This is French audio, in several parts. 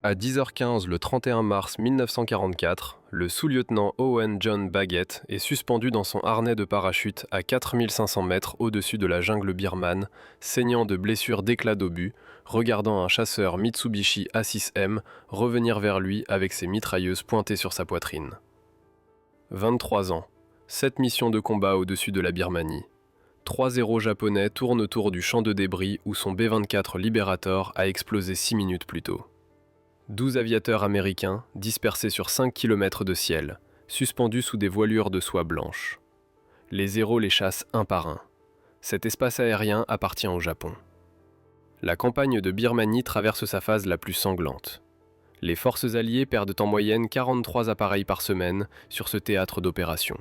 À 10h15 le 31 mars 1944, le sous-lieutenant Owen John Baggett est suspendu dans son harnais de parachute à 4500 mètres au-dessus de la jungle birmane, saignant de blessures d'éclats d'obus, regardant un chasseur Mitsubishi A6M revenir vers lui avec ses mitrailleuses pointées sur sa poitrine. 23 ans, 7 missions de combat au-dessus de la Birmanie. 3 héros japonais tournent autour du champ de débris où son B-24 Liberator a explosé 6 minutes plus tôt. 12 aviateurs américains dispersés sur 5 km de ciel, suspendus sous des voilures de soie blanche. Les héros les chassent un par un. Cet espace aérien appartient au Japon. La campagne de Birmanie traverse sa phase la plus sanglante. Les forces alliées perdent en moyenne 43 appareils par semaine sur ce théâtre d'opération.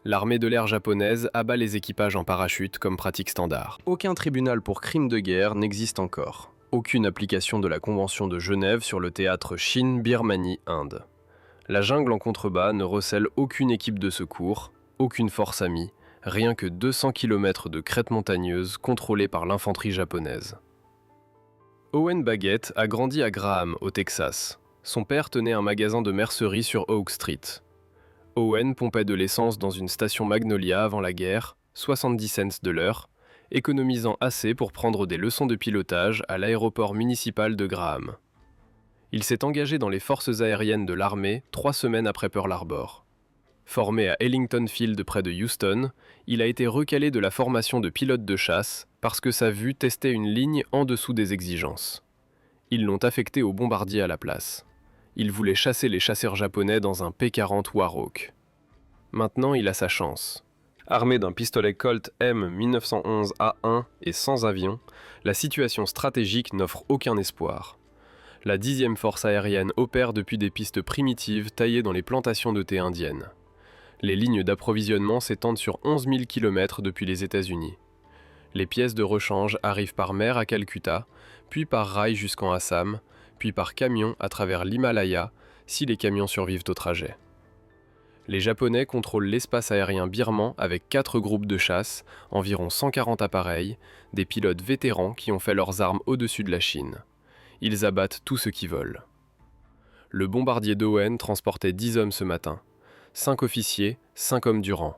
L'armée de l'air japonaise abat les équipages en parachute comme pratique standard. Aucun tribunal pour crimes de guerre n'existe encore. Aucune application de la Convention de Genève sur le théâtre Chine, Birmanie, Inde. La jungle en contrebas ne recèle aucune équipe de secours, aucune force amie, rien que 200 km de crêtes montagneuses contrôlées par l'infanterie japonaise. Owen Baggett a grandi à Graham, au Texas. Son père tenait un magasin de mercerie sur Oak Street. Owen pompait de l'essence dans une station Magnolia avant la guerre, 70 cents de l'heure, économisant assez pour prendre des leçons de pilotage à l'aéroport municipal de Graham. Il s'est engagé dans les forces aériennes de l'armée 3 semaines après Pearl Harbor. Formé à Ellington Field près de Houston, il a été recalé de la formation de pilote de chasse parce que sa vue testait une ligne en dessous des exigences. Ils l'ont affecté au bombardier à la place. Il voulait chasser les chasseurs japonais dans un P-40 Warhawk. Maintenant, il a sa chance. Armé d'un pistolet Colt M 1911A1 et sans avion, la situation stratégique n'offre aucun espoir. La 10e force aérienne opère depuis des pistes primitives taillées dans les plantations de thé indiennes. Les lignes d'approvisionnement s'étendent sur 11 000 km depuis les États-Unis. Les pièces de rechange arrivent par mer à Calcutta, puis par rail jusqu'en Assam, puis par camion à travers l'Himalaya, si les camions survivent au trajet. Les Japonais contrôlent l'espace aérien birman avec 4 groupes de chasse, environ 140 appareils, des pilotes vétérans qui ont fait leurs armes au-dessus de la Chine. Ils abattent tout ce qui vole. Le bombardier d'Owen transportait 10 hommes ce matin. 5 officiers, 5 hommes du rang.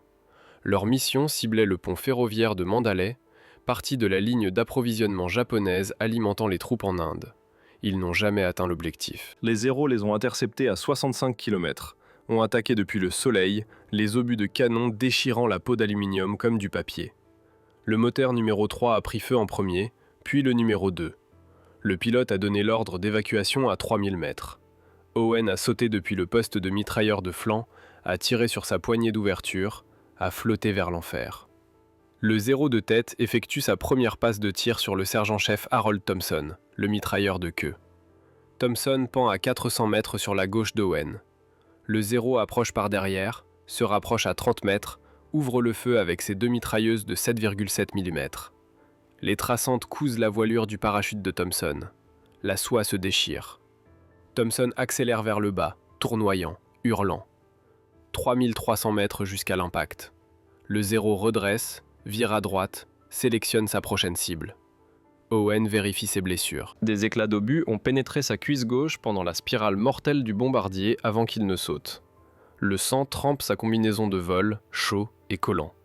Leur mission ciblait le pont ferroviaire de Mandalay, partie de la ligne d'approvisionnement japonaise alimentant les troupes en Inde. Ils n'ont jamais atteint l'objectif. Les héros les ont interceptés à 65 km. Ont attaqué depuis le soleil, les obus de canon déchirant la peau d'aluminium comme du papier. Le moteur numéro 3 a pris feu en premier, puis le numéro 2. Le pilote a donné l'ordre d'évacuation à 3000 mètres. Owen a sauté depuis le poste de mitrailleur de flanc, a tiré sur sa poignée d'ouverture, a flotté vers l'enfer. Le 0 de tête effectue sa première passe de tir sur le sergent-chef Harold Thompson, le mitrailleur de queue. Thompson pend à 400 mètres sur la gauche d'Owen. Le 0 approche par derrière, se rapproche à 30 mètres, ouvre le feu avec ses 2 mitrailleuses de 7,7 mm. Les traçantes cousent la voilure du parachute de Thompson. La soie se déchire. Thompson accélère vers le bas, tournoyant, hurlant. 3300 mètres jusqu'à l'impact. Le 0 redresse, vire à droite, sélectionne sa prochaine cible. Owen vérifie ses blessures. Des éclats d'obus ont pénétré sa cuisse gauche pendant la spirale mortelle du bombardier avant qu'il ne saute. Le sang trempe sa combinaison de vol, chaud et collant.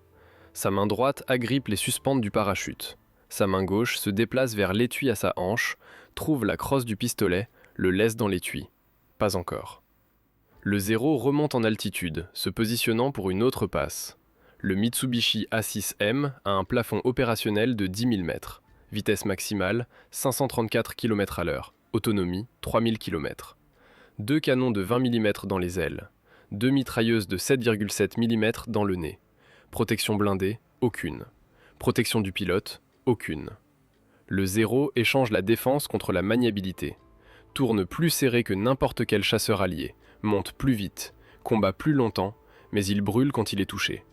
Sa main droite agrippe les suspentes du parachute. Sa main gauche se déplace vers l'étui à sa hanche, trouve la crosse du pistolet, le laisse dans l'étui. Pas encore. Le 0 remonte en altitude, se positionnant pour une autre passe. Le Mitsubishi A6M a un plafond opérationnel de 10 000 mètres. Vitesse maximale, 534 km/h. Autonomie, 3000 km. 2 canons de 20 mm dans les ailes. 2 mitrailleuses de 7,7 mm dans le nez. Protection blindée, aucune. Protection du pilote, aucune. Le 0 échange la défense contre la maniabilité. Tourne plus serré que n'importe quel chasseur allié. Monte plus vite. Combat plus longtemps, mais il brûle quand il est touché.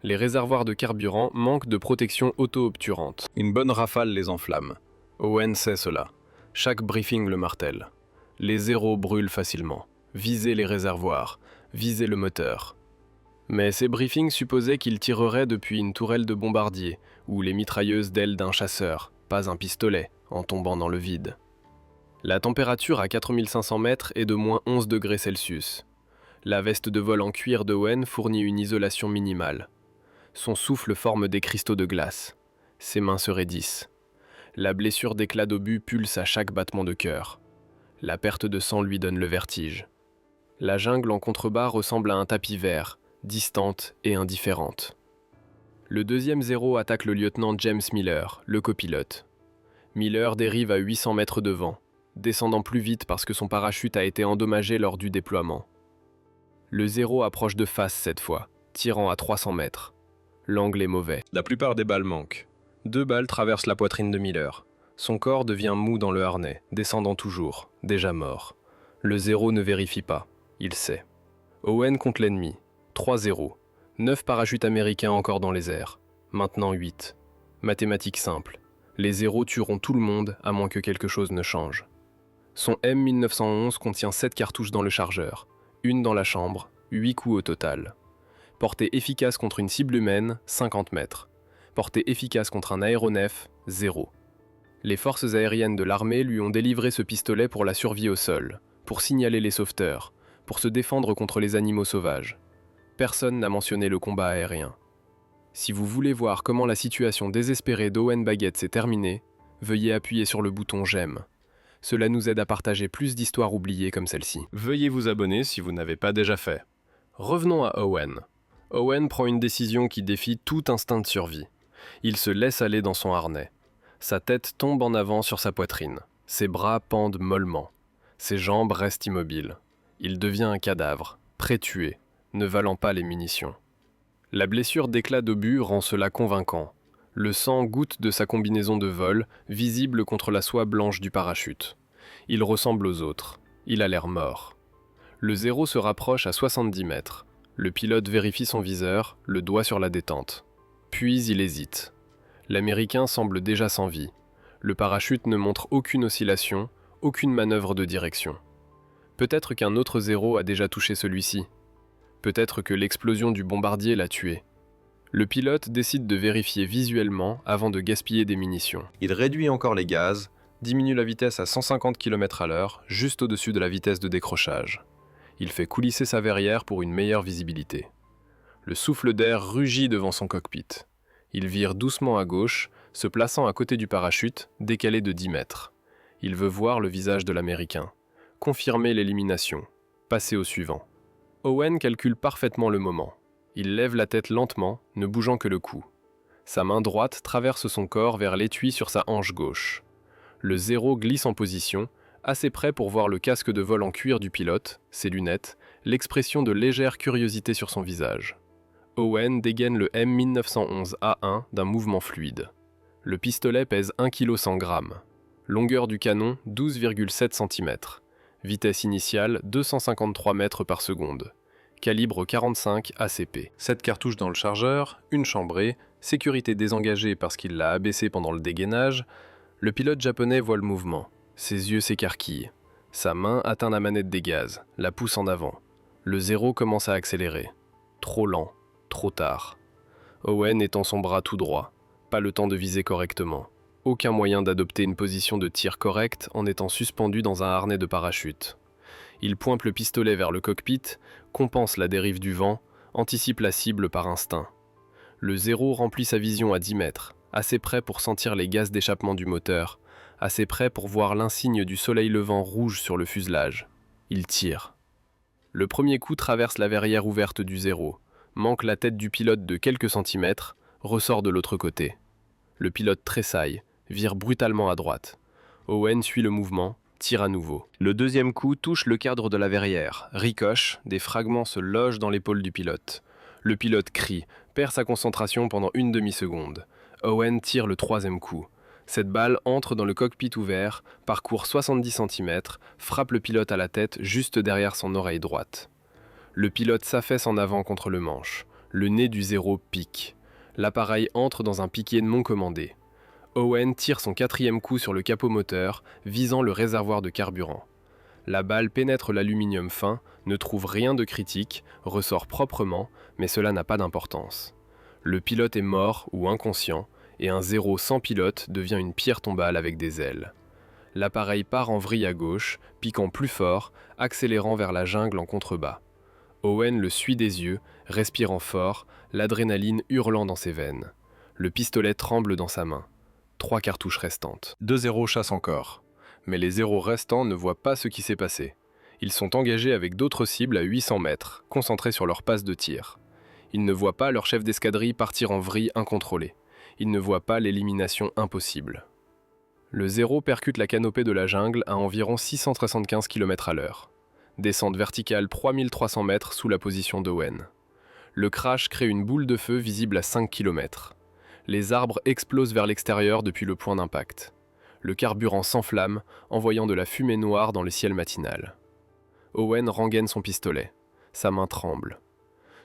Les réservoirs de carburant manquent de protection auto-obturante. Une bonne rafale les enflamme. Owen sait cela. Chaque briefing le martèle. Les 0 brûlent facilement. Visez les réservoirs. Visez le moteur. Mais ces briefings supposaient qu'il tirerait depuis une tourelle de bombardier, ou les mitrailleuses d'ailes d'un chasseur, pas un pistolet, en tombant dans le vide. La température à 4500 mètres est de moins 11 degrés Celsius. La veste de vol en cuir d'Owen fournit une isolation minimale. Son souffle forme des cristaux de glace. Ses mains se raidissent. La blessure d'éclat d'obus pulse à chaque battement de cœur. La perte de sang lui donne le vertige. La jungle en contrebas ressemble à un tapis vert, distante et indifférente. Le deuxième zéro attaque le lieutenant James Miller, le copilote. Miller dérive à 800 mètres de vent, descendant plus vite parce que son parachute a été endommagé lors du déploiement. Le zéro approche de face cette fois, tirant à 300 mètres. L'angle est mauvais. La plupart des balles manquent. 2 balles traversent la poitrine de Miller. Son corps devient mou dans le harnais, descendant toujours, déjà mort. Le zéro ne vérifie pas, il sait. Owen compte l'ennemi. 3-0. 9 parachutes américains encore dans les airs. Maintenant 8. Mathématiques simples. Les zéros tueront tout le monde à moins que quelque chose ne change. Son M1911 contient 7 cartouches dans le chargeur. Une dans la chambre, 8 coups au total. Portée efficace contre une cible humaine, 50 mètres. Portée efficace contre un aéronef, 0. Les forces aériennes de l'armée lui ont délivré ce pistolet pour la survie au sol, pour signaler les sauveteurs, pour se défendre contre les animaux sauvages. Personne n'a mentionné le combat aérien. Si vous voulez voir comment la situation désespérée d'Owen Baggett s'est terminée, veuillez appuyer sur le bouton j'aime. Cela nous aide à partager plus d'histoires oubliées comme celle-ci. Veuillez vous abonner si vous n'avez pas déjà fait. Revenons à Owen. Owen prend une décision qui défie tout instinct de survie. Il se laisse aller dans son harnais. Sa tête tombe en avant sur sa poitrine. Ses bras pendent mollement. Ses jambes restent immobiles. Il devient un cadavre, pré-tué, ne valant pas les munitions. La blessure d'éclat d'obus rend cela convaincant. Le sang goutte de sa combinaison de vol, visible contre la soie blanche du parachute. Il ressemble aux autres. Il a l'air mort. Le zéro se rapproche à 70 mètres. Le pilote vérifie son viseur, le doigt sur la détente. Puis il hésite. L'Américain semble déjà sans vie. Le parachute ne montre aucune oscillation, aucune manœuvre de direction. Peut-être qu'un autre zéro a déjà touché celui-ci. Peut-être que l'explosion du bombardier l'a tué. Le pilote décide de vérifier visuellement avant de gaspiller des munitions. Il réduit encore les gaz, diminue la vitesse à 150 km/h, juste au-dessus de la vitesse de décrochage. Il fait coulisser sa verrière pour une meilleure visibilité. Le souffle d'air rugit devant son cockpit. Il vire doucement à gauche, se plaçant à côté du parachute, décalé de 10 mètres. Il veut voir le visage de l'Américain. Confirmer l'élimination. Passer au suivant. Owen calcule parfaitement le moment. Il lève la tête lentement, ne bougeant que le cou. Sa main droite traverse son corps vers l'étui sur sa hanche gauche. Le zéro glisse en position, assez près pour voir le casque de vol en cuir du pilote, ses lunettes, l'expression de légère curiosité sur son visage. Owen dégaine le M1911A1 d'un mouvement fluide. Le pistolet pèse 1 kg 100 g. Longueur du canon 12,7 cm. Vitesse initiale 253 mètres par seconde. Calibre 45 ACP. 7 cartouches dans le chargeur, une chambrée, sécurité désengagée parce qu'il l'a abaissée pendant le dégainage. Le pilote japonais voit le mouvement. Ses yeux s'écarquillent. Sa main atteint la manette des gaz, la pousse en avant. Le zéro commence à accélérer. Trop lent. Trop tard. Owen étend son bras tout droit. Pas le temps de viser correctement. Aucun moyen d'adopter une position de tir correcte en étant suspendu dans un harnais de parachute. Il pointe le pistolet vers le cockpit, compense la dérive du vent, anticipe la cible par instinct. Le zéro remplit sa vision à 10 mètres, assez près pour sentir les gaz d'échappement du moteur, assez près pour voir l'insigne du soleil levant rouge sur le fuselage. Il tire. Le premier coup traverse la verrière ouverte du zéro, manque la tête du pilote de quelques centimètres, ressort de l'autre côté. Le pilote tressaille, vire brutalement à droite. Owen suit le mouvement, tire à nouveau. Le deuxième coup touche le cadre de la verrière, ricoche, des fragments se logent dans l'épaule du pilote. Le pilote crie, perd sa concentration pendant une demi-seconde. Owen tire le troisième coup. Cette balle entre dans le cockpit ouvert, parcourt 70 cm, frappe le pilote à la tête juste derrière son oreille droite. Le pilote s'affaisse en avant contre le manche. Le nez du zéro pique. L'appareil entre dans un piqué non commandé. Owen tire son quatrième coup sur le capot moteur, visant le réservoir de carburant. La balle pénètre l'aluminium fin, ne trouve rien de critique, ressort proprement, mais cela n'a pas d'importance. Le pilote est mort ou inconscient, et un zéro sans pilote devient une pierre tombale avec des ailes. L'appareil part en vrille à gauche, piquant plus fort, accélérant vers la jungle en contrebas. Owen le suit des yeux, respirant fort, l'adrénaline hurlant dans ses veines. Le pistolet tremble dans sa main. 3 cartouches restantes. 2 zéros chassent encore. Mais les zéros restants ne voient pas ce qui s'est passé. Ils sont engagés avec d'autres cibles à 800 mètres, concentrés sur leur passe de tir. Ils ne voient pas leur chef d'escadrille partir en vrille incontrôlée. Ils ne voient pas l'élimination impossible. Le zéro percute la canopée de la jungle à environ 675 km/h. Descente verticale 3300 mètres sous la position d'Owen. Le crash crée une boule de feu visible à 5 km. Les arbres explosent vers l'extérieur depuis le point d'impact. Le carburant s'enflamme, envoyant de la fumée noire dans le ciel matinal. Owen rengaine son pistolet. Sa main tremble.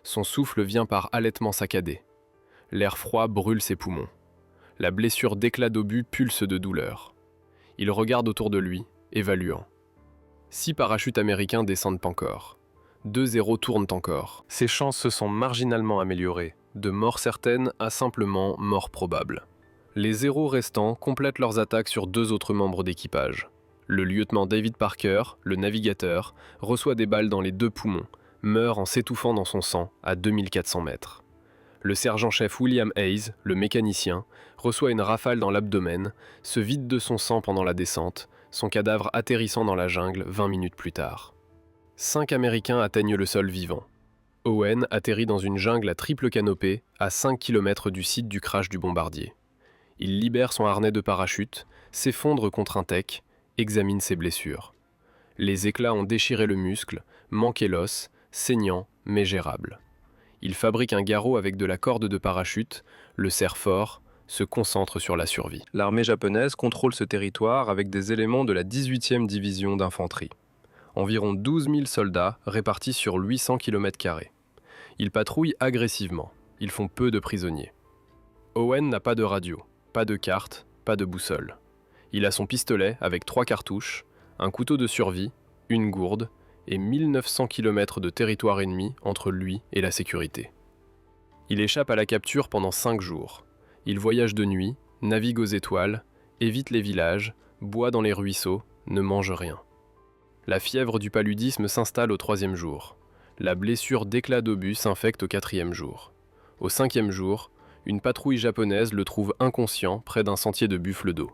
Son souffle vient par halètements saccadés. L'air froid brûle ses poumons. La blessure d'éclat d'obus pulse de douleur. Il regarde autour de lui, évaluant. 6 parachutes américains descendent encore. 2 zéros tournent encore. Ses chances se sont marginalement améliorées, de mort certaine à simplement mort probable. Les zéros restants complètent leurs attaques sur 2 autres membres d'équipage. Le lieutenant David Parker, le navigateur, reçoit des balles dans les 2 poumons, meurt en s'étouffant dans son sang à 2400 mètres. Le sergent-chef William Hayes, le mécanicien, reçoit une rafale dans l'abdomen, se vide de son sang pendant la descente, son cadavre atterrissant dans la jungle 20 minutes plus tard. 5 Américains atteignent le sol vivant. Owen atterrit dans une jungle à triple canopée, à 5 km du site du crash du bombardier. Il libère son harnais de parachute, s'effondre contre un tech, examine ses blessures. Les éclats ont déchiré le muscle, manqué l'os, saignant mais gérable. Il fabrique un garrot avec de la corde de parachute, le serre fort, se concentre sur la survie. L'armée japonaise contrôle ce territoire avec des éléments de la 18e division d'infanterie. Environ 12 000 soldats répartis sur 800 km². Ils patrouillent agressivement. Ils font peu de prisonniers. Owen n'a pas de radio, pas de carte, pas de boussole. Il a son pistolet avec 3 cartouches, un couteau de survie, une gourde et 1900 km de territoire ennemi entre lui et la sécurité. Il échappe à la capture pendant 5 jours. Il voyage de nuit, navigue aux étoiles, évite les villages, boit dans les ruisseaux, ne mange rien. La fièvre du paludisme s'installe au 3e jour. La blessure d'éclat d'obus s'infecte au 4e jour. Au 5e jour, une patrouille japonaise le trouve inconscient près d'un sentier de buffle d'eau.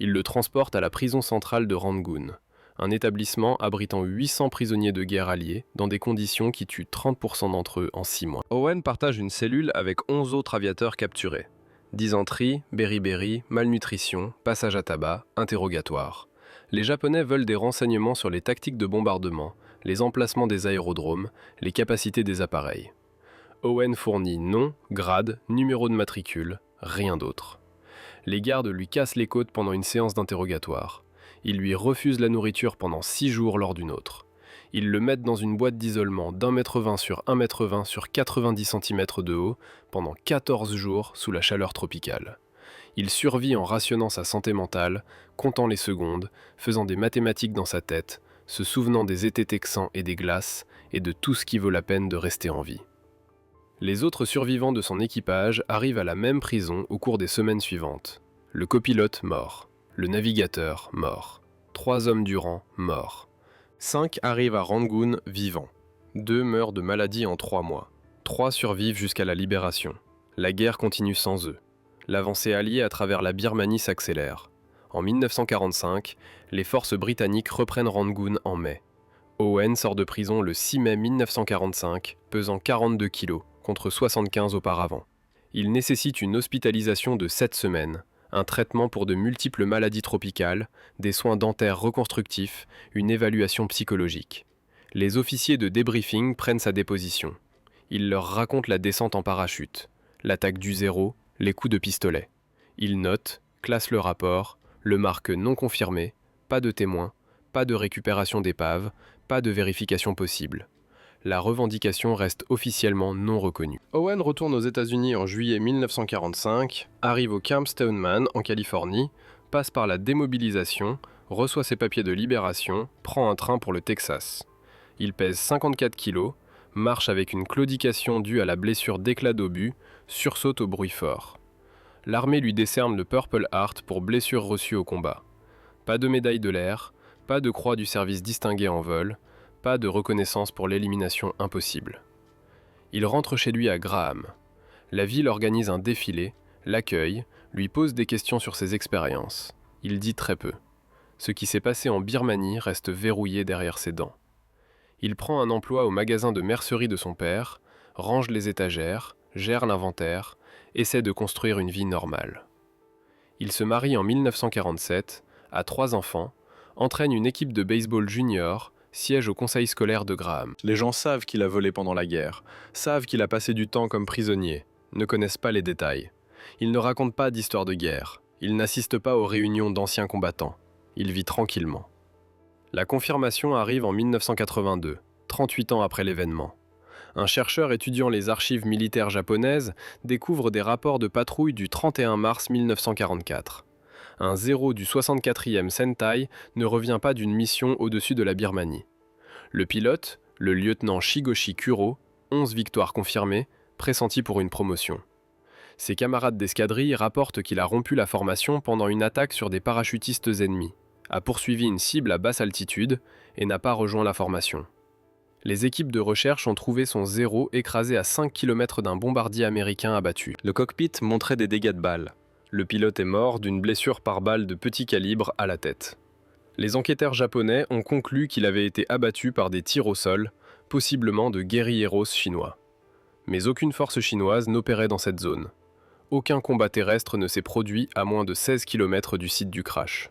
Il le transporte à la prison centrale de Rangoon, un établissement abritant 800 prisonniers de guerre alliés dans des conditions qui tuent 30% d'entre eux en 6 mois. Owen partage une cellule avec 11 autres aviateurs capturés. Dysenterie, beriberi, malnutrition, passage à tabac, interrogatoire. Les Japonais veulent des renseignements sur les tactiques de bombardement, les emplacements des aérodromes, les capacités des appareils. Owen fournit nom, grade, numéro de matricule, rien d'autre. Les gardes lui cassent les côtes pendant une séance d'interrogatoire. Ils lui refusent la nourriture pendant 6 jours lors d'une autre. Ils le mettent dans une boîte d'isolement d'1,20 m sur 1,20 m sur 90 cm de haut pendant 14 jours sous la chaleur tropicale. Il survit en rationnant sa santé mentale, comptant les secondes, faisant des mathématiques dans sa tête, se souvenant des étés texans et des glaces, et de tout ce qui vaut la peine de rester en vie. Les autres survivants de son équipage arrivent à la même prison au cours des semaines suivantes. Le copilote mort. Le navigateur mort. 3 hommes du rang morts. 5 arrivent à Rangoon vivants. 2 meurent de maladie en 3 mois. 3 survivent jusqu'à la libération. La guerre continue sans eux. L'avancée alliée à travers la Birmanie s'accélère. En 1945, les forces britanniques reprennent Rangoon en mai. Owen sort de prison le 6 mai 1945, pesant 42 kilos, contre 75 auparavant. Il nécessite une hospitalisation de 7 semaines, un traitement pour de multiples maladies tropicales, des soins dentaires reconstructifs, une évaluation psychologique. Les officiers de débriefing prennent sa déposition. Il leur raconte la descente en parachute, l'attaque du zéro, les coups de pistolet. Il note, classe le rapport, le marque non confirmé, pas de témoins, pas de récupération d'épave, pas de vérification possible. La revendication reste officiellement non reconnue. Owen retourne aux États-Unis en juillet 1945, arrive au Camp Stoneman en Californie, passe par la démobilisation, reçoit ses papiers de libération, prend un train pour le Texas. Il pèse 54 kilos, marche avec une claudication due à la blessure d'éclat d'obus, sursaute au bruit fort. L'armée lui décerne le Purple Heart pour blessure reçue au combat. Pas de médaille de l'air, pas de croix du service distingué en vol, pas de reconnaissance pour l'élimination impossible. Il rentre chez lui à Graham. La ville organise un défilé, l'accueille, lui pose des questions sur ses expériences. Il dit très peu. Ce qui s'est passé en Birmanie reste verrouillé derrière ses dents. Il prend un emploi au magasin de mercerie de son père, range les étagères, gère l'inventaire, essaie de construire une vie normale. Il se marie en 1947, a 3 enfants, entraîne une équipe de baseball junior, siège au conseil scolaire de Graham. Les gens savent qu'il a volé pendant la guerre, savent qu'il a passé du temps comme prisonnier, ne connaissent pas les détails. Il ne raconte pas d'histoire de guerre, il n'assiste pas aux réunions d'anciens combattants. Il vit tranquillement. La confirmation arrive en 1982, 38 ans après l'événement. Un chercheur étudiant les archives militaires japonaises découvre des rapports de patrouille du 31 mars 1944. Un 0 du 64e Sentai ne revient pas d'une mission au-dessus de la Birmanie. Le pilote, le lieutenant Shigoshi Kuro, 11 victoires confirmées, pressenti pour une promotion. Ses camarades d'escadrille rapportent qu'il a rompu la formation pendant une attaque sur des parachutistes ennemis, a poursuivi une cible à basse altitude et n'a pas rejoint la formation. Les équipes de recherche ont trouvé son 0 écrasé à 5 km d'un bombardier américain abattu. Le cockpit montrait des dégâts de balles. Le pilote est mort d'une blessure par balle de petit calibre à la tête. Les enquêteurs japonais ont conclu qu'il avait été abattu par des tirs au sol, possiblement de guérilleros chinois. Mais aucune force chinoise n'opérait dans cette zone. Aucun combat terrestre ne s'est produit à moins de 16 km du site du crash.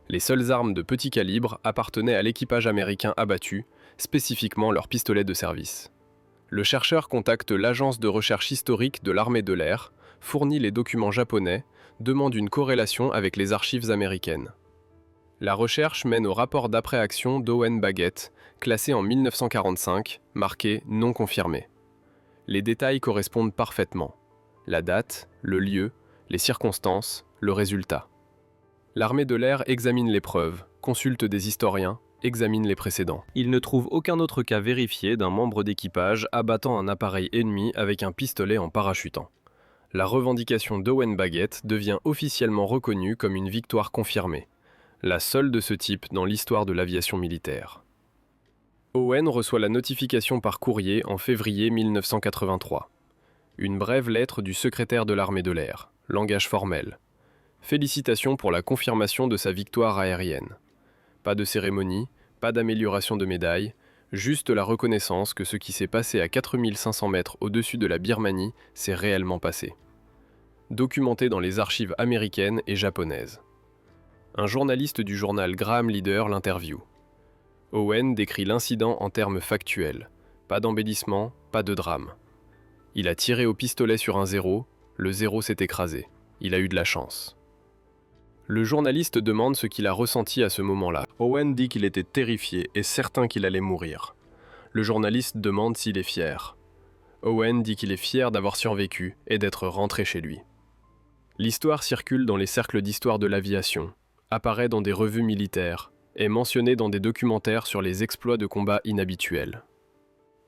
Les seules armes de petit calibre appartenaient à l'équipage américain abattu, spécifiquement leurs pistolets de service. Le chercheur contacte l'agence de recherche historique de l'armée de l'air, fournit les documents japonais, demande une corrélation avec les archives américaines. La recherche mène au rapport d'après-action d'Owen Baggett, classé en 1945, marqué « non confirmé ». Les détails correspondent parfaitement. La date, le lieu, les circonstances, le résultat. L'armée de l'air examine les preuves, consulte des historiens, examine les précédents. Il ne trouve aucun autre cas vérifié d'un membre d'équipage abattant un appareil ennemi avec un pistolet en parachutant. La revendication d'Owen Baggett devient officiellement reconnue comme une victoire confirmée, la seule de ce type dans l'histoire de l'aviation militaire. Owen reçoit la notification par courrier en février 1983. Une brève lettre du secrétaire de l'armée de l'air, langage formel. Félicitations pour la confirmation de sa victoire aérienne. Pas de cérémonie, pas d'amélioration de médaille, juste la reconnaissance que ce qui s'est passé à 4500 mètres au-dessus de la Birmanie s'est réellement passé. Documenté dans les archives américaines et japonaises. Un journaliste du journal Graham Leader l'interviewe. Owen décrit l'incident en termes factuels. Pas d'embellissement, pas de drame. Il a tiré au pistolet sur un 0, le 0 s'est écrasé. Il a eu de la chance. Le journaliste demande ce qu'il a ressenti à ce moment-là. Owen dit qu'il était terrifié et certain qu'il allait mourir. Le journaliste demande s'il est fier. Owen dit qu'il est fier d'avoir survécu et d'être rentré chez lui. L'histoire circule dans les cercles d'histoire de l'aviation, apparaît dans des revues militaires, est mentionnée dans des documentaires sur les exploits de combat inhabituels.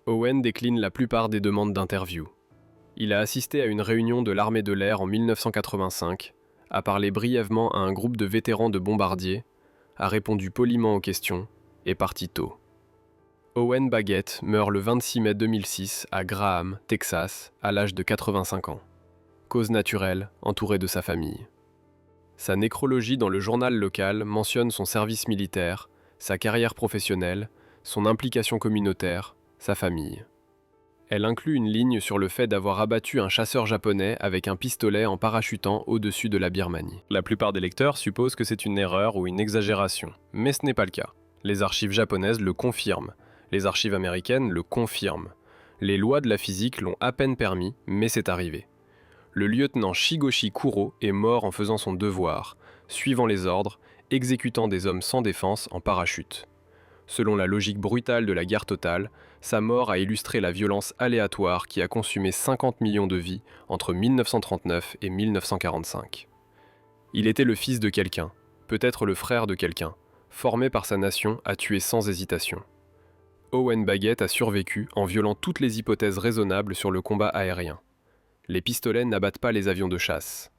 Owen décline la plupart des demandes d'interview. Il a assisté à une réunion de l'armée de l'air en 1985, a parlé brièvement à un groupe de vétérans de bombardiers, a répondu poliment aux questions, et parti tôt. Owen Baggett meurt le 26 mai 2006 à Graham, Texas, à l'âge de 85 ans. Cause naturelle, entouré de sa famille. Sa nécrologie dans le journal local mentionne son service militaire, sa carrière professionnelle, son implication communautaire, sa famille. Elle inclut une ligne sur le fait d'avoir abattu un chasseur japonais avec un pistolet en parachutant au-dessus de la Birmanie. La plupart des lecteurs supposent que c'est une erreur ou une exagération, mais ce n'est pas le cas. Les archives japonaises le confirment, les archives américaines le confirment. Les lois de la physique l'ont à peine permis, mais c'est arrivé. Le lieutenant Shigoshi Kuro est mort en faisant son devoir, suivant les ordres, exécutant des hommes sans défense en parachute. Selon la logique brutale de la guerre totale, sa mort a illustré la violence aléatoire qui a consumé 50 millions de vies entre 1939 et 1945. Il était le fils de quelqu'un, peut-être le frère de quelqu'un, formé par sa nation à tuer sans hésitation. Owen Baggett a survécu en violant toutes les hypothèses raisonnables sur le combat aérien. Les pistolets n'abattent pas les avions de chasse.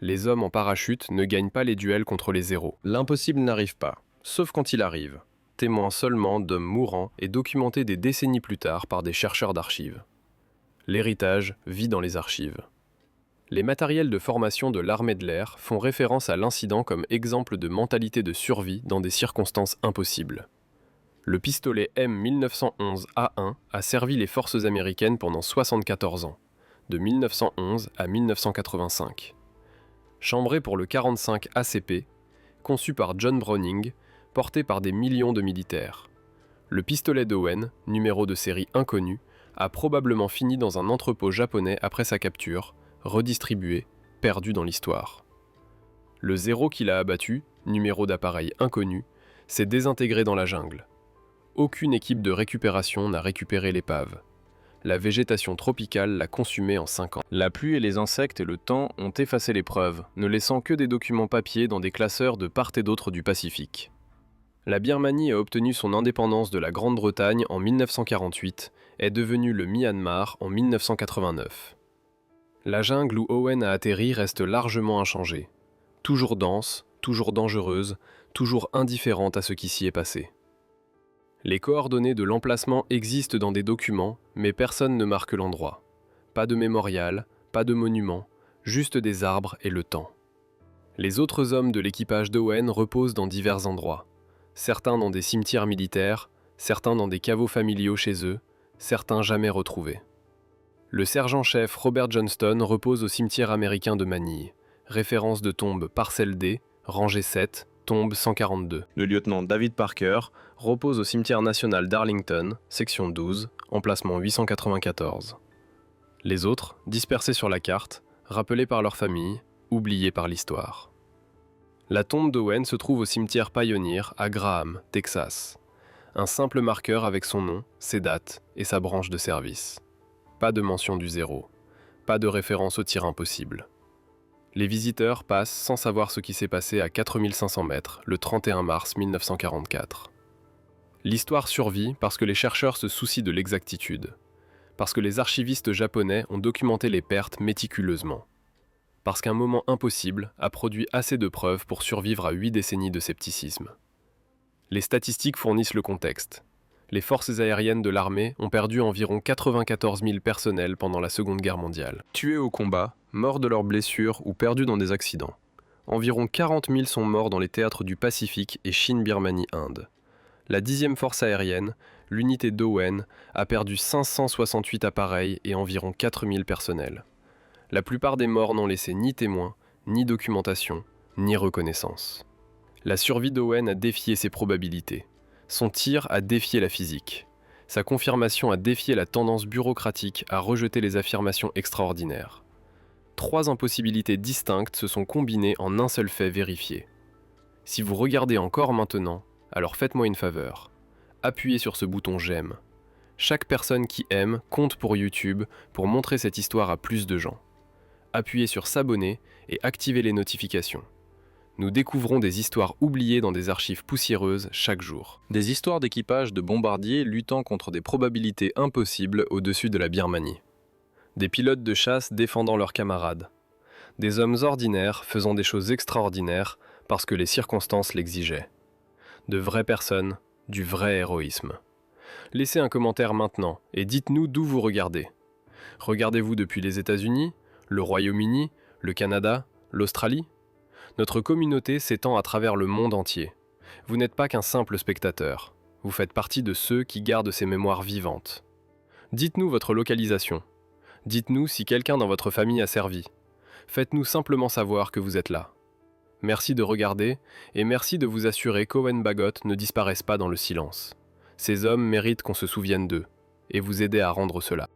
Les hommes en parachute ne gagnent pas les duels contre les héros. L'impossible n'arrive pas, sauf quand il arrive. Témoin seulement d'hommes mourants et documentés des décennies plus tard par des chercheurs d'archives. L'héritage vit dans les archives. Les matériels de formation de l'armée de l'air font référence à l'incident comme exemple de mentalité de survie dans des circonstances impossibles. Le pistolet M1911A1 a servi les forces américaines pendant 74 ans, de 1911 à 1985. Chambré pour le 45 ACP, conçu par John Browning, porté par des millions de militaires. Le pistolet d'Owen, numéro de série inconnu, a probablement fini dans un entrepôt japonais après sa capture, redistribué, perdu dans l'histoire. Le Zéro qui l'a abattu, numéro d'appareil inconnu, s'est désintégré dans la jungle. Aucune équipe de récupération n'a récupéré l'épave. La végétation tropicale l'a consumé en 5 ans. La pluie et les insectes et le temps ont effacé les preuves, ne laissant que des documents papier dans des classeurs de part et d'autre du Pacifique. La Birmanie a obtenu son indépendance de la Grande-Bretagne en 1948, est devenue le Myanmar en 1989. La jungle où Owen a atterri reste largement inchangée. Toujours dense, toujours dangereuse, toujours indifférente à ce qui s'y est passé. Les coordonnées de l'emplacement existent dans des documents, mais personne ne marque l'endroit. Pas de mémorial, pas de monument, juste des arbres et le temps. Les autres hommes de l'équipage d'Owen reposent dans divers endroits. Certains dans des cimetières militaires, certains dans des caveaux familiaux chez eux, certains jamais retrouvés. Le sergent-chef Robert Johnston repose au cimetière américain de Manille, référence de tombe parcelle D, rangée 7, tombe 142. Le lieutenant David Parker repose au cimetière national d'Arlington, section 12, emplacement 894. Les autres, dispersés sur la carte, rappelés par leur famille, oubliés par l'histoire. La tombe d'Owen se trouve au cimetière Pioneer à Graham, Texas. Un simple marqueur avec son nom, ses dates et sa branche de service. Pas de mention du Zéro. Pas de référence au tir impossible. Les visiteurs passent sans savoir ce qui s'est passé à 4500 mètres le 31 mars 1944. L'histoire survit parce que les chercheurs se soucient de l'exactitude. Parce que les archivistes japonais ont documenté les pertes méticuleusement. Parce qu'un moment impossible a produit assez de preuves pour survivre à 8 décennies de scepticisme. Les statistiques fournissent le contexte. Les forces aériennes de l'armée ont perdu environ 94 000 personnels pendant la Seconde Guerre mondiale. Tués au combat, morts de leurs blessures ou perdus dans des accidents. Environ 40 000 sont morts dans les théâtres du Pacifique et Chine-Birmanie-Inde. La 10e force aérienne, l'unité d'Owen, a perdu 568 appareils et environ 4 000 personnels. La plupart des morts n'ont laissé ni témoins, ni documentation, ni reconnaissance. La survie d'Owen a défié ses probabilités. Son tir a défié la physique. Sa confirmation a défié la tendance bureaucratique à rejeter les affirmations extraordinaires. 3 impossibilités distinctes se sont combinées en un seul fait vérifié. Si vous regardez encore maintenant, alors faites-moi une faveur. Appuyez sur ce bouton j'aime. Chaque personne qui aime compte pour YouTube pour montrer cette histoire à plus de gens. Appuyez sur s'abonner et activez les notifications. Nous découvrons des histoires oubliées dans des archives poussiéreuses chaque jour. Des histoires d'équipage de bombardiers luttant contre des probabilités impossibles au-dessus de la Birmanie. Des pilotes de chasse défendant leurs camarades. Des hommes ordinaires faisant des choses extraordinaires parce que les circonstances l'exigeaient. De vraies personnes, du vrai héroïsme. Laissez un commentaire maintenant et dites-nous d'où vous regardez. Regardez-vous depuis les États-Unis, le Royaume-Uni, le Canada, l'Australie ? Notre communauté s'étend à travers le monde entier. Vous n'êtes pas qu'un simple spectateur. Vous faites partie de ceux qui gardent ces mémoires vivantes. Dites-nous votre localisation. Dites-nous si quelqu'un dans votre famille a servi. Faites-nous simplement savoir que vous êtes là. Merci de regarder et merci de vous assurer qu'Owen Bagot ne disparaisse pas dans le silence. Ces hommes méritent qu'on se souvienne d'eux et vous aider à rendre cela.